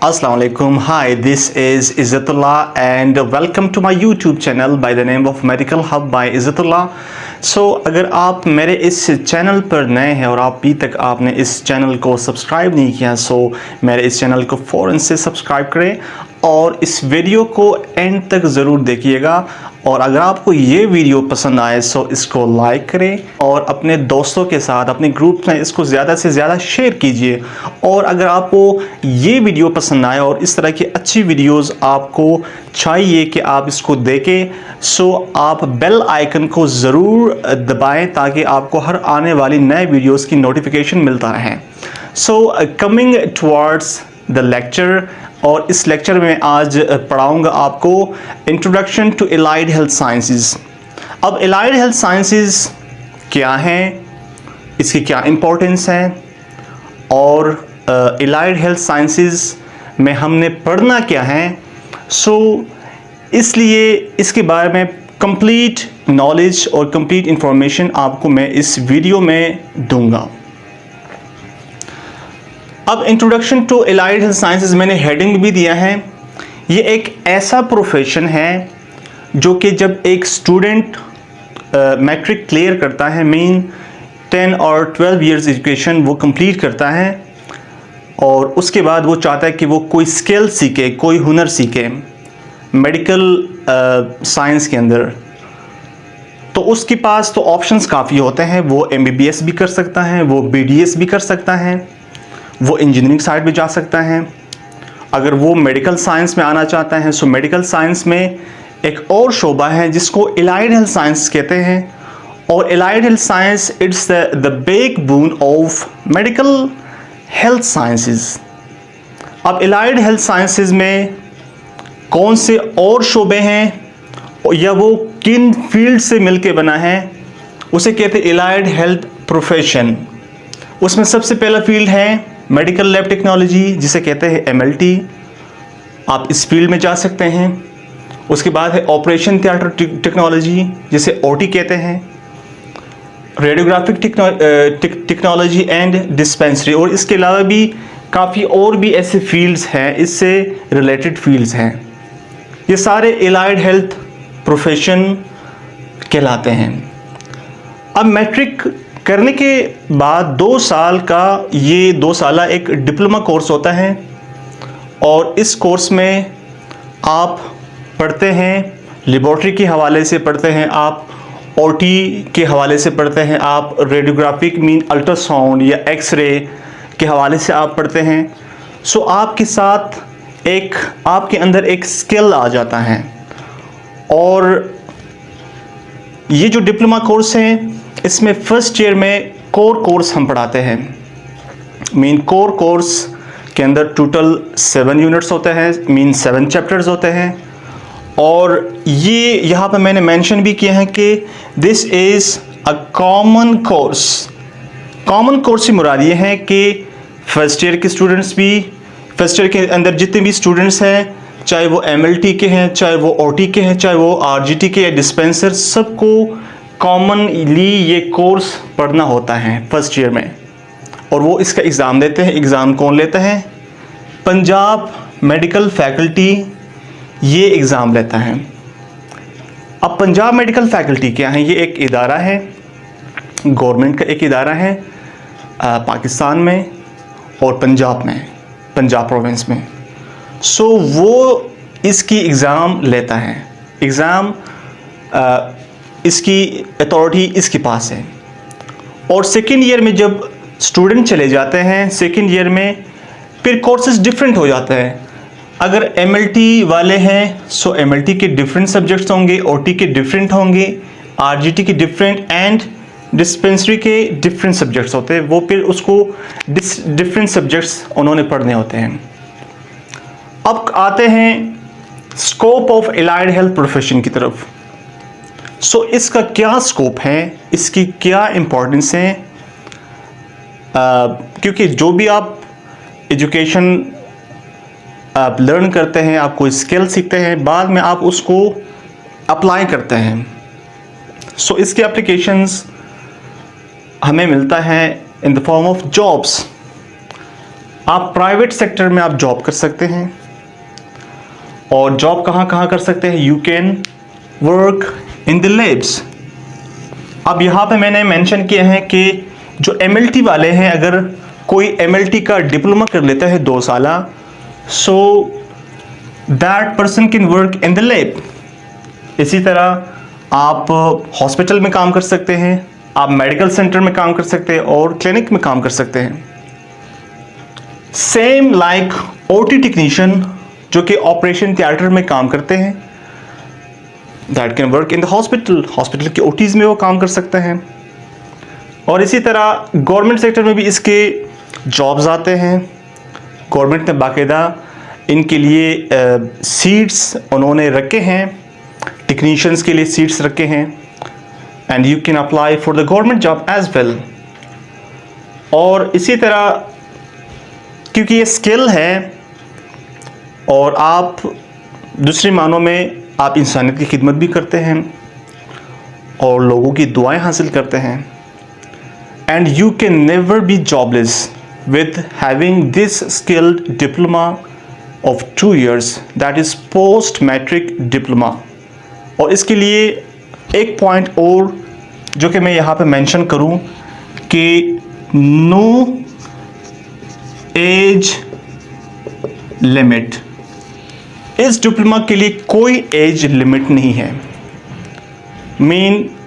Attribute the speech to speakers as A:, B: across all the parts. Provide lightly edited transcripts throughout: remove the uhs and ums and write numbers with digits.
A: Assalamu alaikum. Hi, this is Izzatullah and welcome to my YouTube channel by the name of Medical Hub by Izzatullah. So अगर आप मेरे इस channel पर नए हैं और अभी तक आपने इस चैनल को सब्सक्राइब नहीं किया मेरे इस चैनल को फ़ौरन से सब्सक्राइब करें और इस वीडियो को एंड तक ज़रूर देखिएगा। और अगर आपको ये वीडियो पसंद आए इसको लाइक करें और अपने दोस्तों के साथ अपने ग्रुप में इसको ज़्यादा से ज़्यादा शेयर कीजिए। और अगर आपको ये वीडियो पसंद आए और इस तरह की अच्छी वीडियोस आपको चाहिए कि आप इसको देखें आप बेल आइकन को ज़रूर दबाएं ताकि आपको हर आने वाली नए वीडियोस की नोटिफिकेशन मिलता रहे। कमिंग टुवर्ड्स द लेक्चर, और इस लेक्चर में आज पढ़ाऊंगा आपको introduction to allied health sciences. अब एलाइड हेल्थ साइंसेस क्या हैं, इसकी क्या इम्पोर्टेंस है और एलाइड हेल्थ साइंसेस में हमने पढ़ना क्या है। इसलिए इसके बारे में कंप्लीट नॉलेज और कंप्लीट इंफॉर्मेशन आपको मैं इस वीडियो में दूंगा। अब introduction to allied health sciences मैंने हेडिंग भी दिया है। ये एक ऐसा प्रोफेशन है जो कि जब एक स्टूडेंट मैट्रिक क्लियर करता है, मीन 10 और 12 इयर्स एजुकेशन वो कंप्लीट करता है और उसके बाद वो चाहता है कि वो कोई स्किल सीखे, कोई हुनर सीखे मेडिकल साइंस के अंदर, तो उसके पास तो ऑप्शंस काफ़ी होते हैं। वो MBBS भी कर सकता है, वो BDS भी कर सकता है, वो इंजीनियरिंग साइड में जा सकता है। अगर वो मेडिकल साइंस में आना चाहता है मेडिकल साइंस में एक और शोबा है जिसको एलाइड हेल्थ साइंस कहते हैं। और allied health science it's the backbone of medical health sciences. अब एलाइड हेल्थ साइंसेस में कौन से और शोबे हैं या वो किन फील्ड से मिलके बना है, उसे कहते हैं एलाइड हेल्थ प्रोफेशन। उसमें सबसे पहला फील्ड है मेडिकल लैब टेक्नोलॉजी, जिसे कहते हैं MLT। आप इस फील्ड में जा सकते हैं। उसके बाद है ऑपरेशन थिएटर टेक्नोलॉजी, जिसे OT कहते हैं, रेडियोग्राफिक टेक्नोलॉजी एंड डिस्पेंसरी। और इसके अलावा भी काफ़ी और भी ऐसे फील्ड्स हैं, इससे रिलेटेड फील्ड्स हैं। ये सारे एलाइड हेल्थ प्रोफेशन कहलाते हैं। अब मैट्रिक करने के बाद 2 साल का ये 2 साला एक डिप्लोमा कोर्स होता है और इस कोर्स में आप पढ़ते हैं लेबॉर्ट्री के हवाले से पढ़ते हैं, आप OT के हवाले से पढ़ते हैं, आप रेडियोग्राफिक मीन अल्ट्रासाउंड या एक्सरे के हवाले से आप पढ़ते हैं। आपके साथ आपके अंदर एक स्किल आ जाता है। और ये जो डिप्लोमा कोर्स है इसमें फर्स्ट ईयर में कोर कोर्स हम पढ़ाते हैं। मीन कोर कोर्स के अंदर टोटल 7 यूनिट्स होते हैं, मीन 7 चैप्टर्स होते हैं। और ये यहाँ पर मैंने मेंशन भी किया है कि this is a common course. Common course से मुराद ये है कि फर्स्ट ईयर के स्टूडेंट्स भी, फर्स्ट ईयर के अंदर जितने भी स्टूडेंट्स हैं, चाहे वो MLT के हैं, चाहे वो OT के हैं, चाहे वो RGT के या डिस्पेंसर, सबको कॉमनली ये कोर्स पढ़ना होता है फर्स्ट ईयर में। और वो इसका एग्ज़ाम देते हैं। एग्ज़ाम कौन लेता है? पंजाब मेडिकल फैकल्टी ये एग्ज़ाम लेता है। अब पंजाब मेडिकल फैकल्टी क्या है? ये एक इदारा है, गवर्नमेंट का एक इदारा है पाकिस्तान में और पंजाब में, पंजाब प्रोविंस में। वो इसकी एग्ज़ाम लेता है। एग्ज़ाम इसकी अथॉरिटी इसके पास है। और सेकेंड ईयर में जब स्टूडेंट चले जाते हैं, सेकेंड ईयर में फिर कोर्सेज डिफरेंट हो जाते हैं। अगर MLT वाले हैं MLT के डिफरेंट सब्जेक्ट्स होंगे, OT के डिफरेंट होंगे, RGT के डिफरेंट एंड डिस्पेंसरी के डिफरेंट सब्जेक्ट्स होते हैं। वो फिर उसको डिफरेंट सब्जेक्ट्स उन्होंने पढ़ने होते हैं। अब आते हैं scope of allied health profession की तरफ। इसका क्या स्कोप है, इसकी क्या इम्पोर्टेंस है, क्योंकि जो भी आप एजुकेशन आप लर्न करते हैं, आप कोई स्किल सीखते हैं, बाद में आप उसको अप्लाई करते हैं। इसके एप्लीकेशंस हमें मिलता है in the form of jobs. आप प्राइवेट सेक्टर में आप जॉब कर सकते हैं। और जॉब कहाँ कहाँ कर सकते हैं? You can work in the labs. अब यहाँ पे मैंने मेंशन किया है कि जो MLT वाले हैं, अगर कोई MLT का डिप्लोमा कर लेता है 2 साल, so that person can work in the lab. इसी तरह आप हॉस्पिटल में काम कर सकते हैं, आप मेडिकल सेंटर में काम कर सकते हैं और क्लिनिक में काम कर सकते हैं। सेम लाइक OT टेक्नीशियन जो कि ऑपरेशन थिएटर में काम करते हैं, that can work in the hospital. Hospital के OTs में वो काम कर सकते हैं। और इसी तरह गवर्नमेंट सेक्टर में भी इसके जॉब्स आते हैं। गवर्नमेंट ने बाकायदा इनके लिए सीट्स उन्होंने रखे हैं, टेक्नीशियंस के लिए सीट्स रखे हैं, and you can apply for the government job as well. और इसी तरह क्योंकि ये स्किल है और आप दूसरी मानों में आप इंसानियत की खिदमत भी करते हैं और लोगों की दुआएं हासिल करते हैं, and you can never be jobless with having this skilled diploma of 2 years, that is post matric diploma. और इसके लिए एक पॉइंट और जो कि मैं यहाँ पे मेंशन करूँ कि नो एज लिमिट। इस डिप्लोमा के लिए कोई एज लिमिट नहीं है।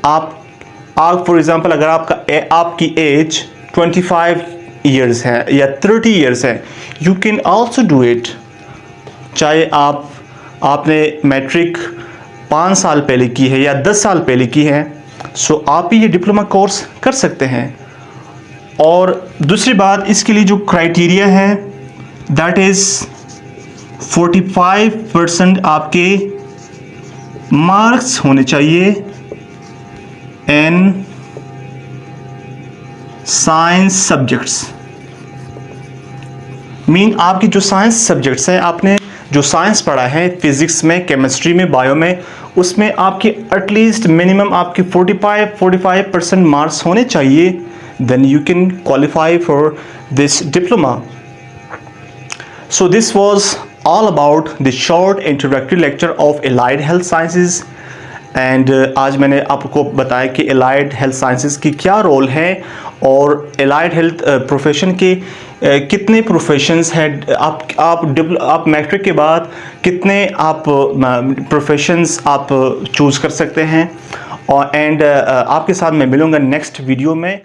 A: आप फॉर एग्जांपल अगर आपकी एज 25 years है या 30 years है, you can also do it. चाहे आपने मैट्रिक 5 साल पहले की है या 10 साल पहले की है, सो आप ही ये डिप्लोमा कोर्स कर सकते हैं। और दूसरी बात, इसके लिए जो क्राइटेरिया है दैट इज़ 45% आपके मार्क्स होने चाहिए इन साइंस सब्जेक्ट्स। आपकी जो साइंस सब्जेक्ट्स हैं, आपने जो साइंस पढ़ा है फिजिक्स में, केमिस्ट्री में, बायो में, उसमें आपके एटलीस्ट मिनिमम आपके 45% मार्क्स होने चाहिए, then you can qualify for this diploma. So this was all about the short introductory lecture of Allied Health Sciences, and आज मैंने आपको बताया कि Allied Health Sciences की क्या रोल है और Allied Health प्रोफेशन के कितने प्रोफेशंस हैं। आप मैट्रिक के बाद कितने आप प्रोफेशंस आप चूज़ कर सकते हैं। और आपके साथ मैं मिलूँगा नेक्स्ट वीडियो में।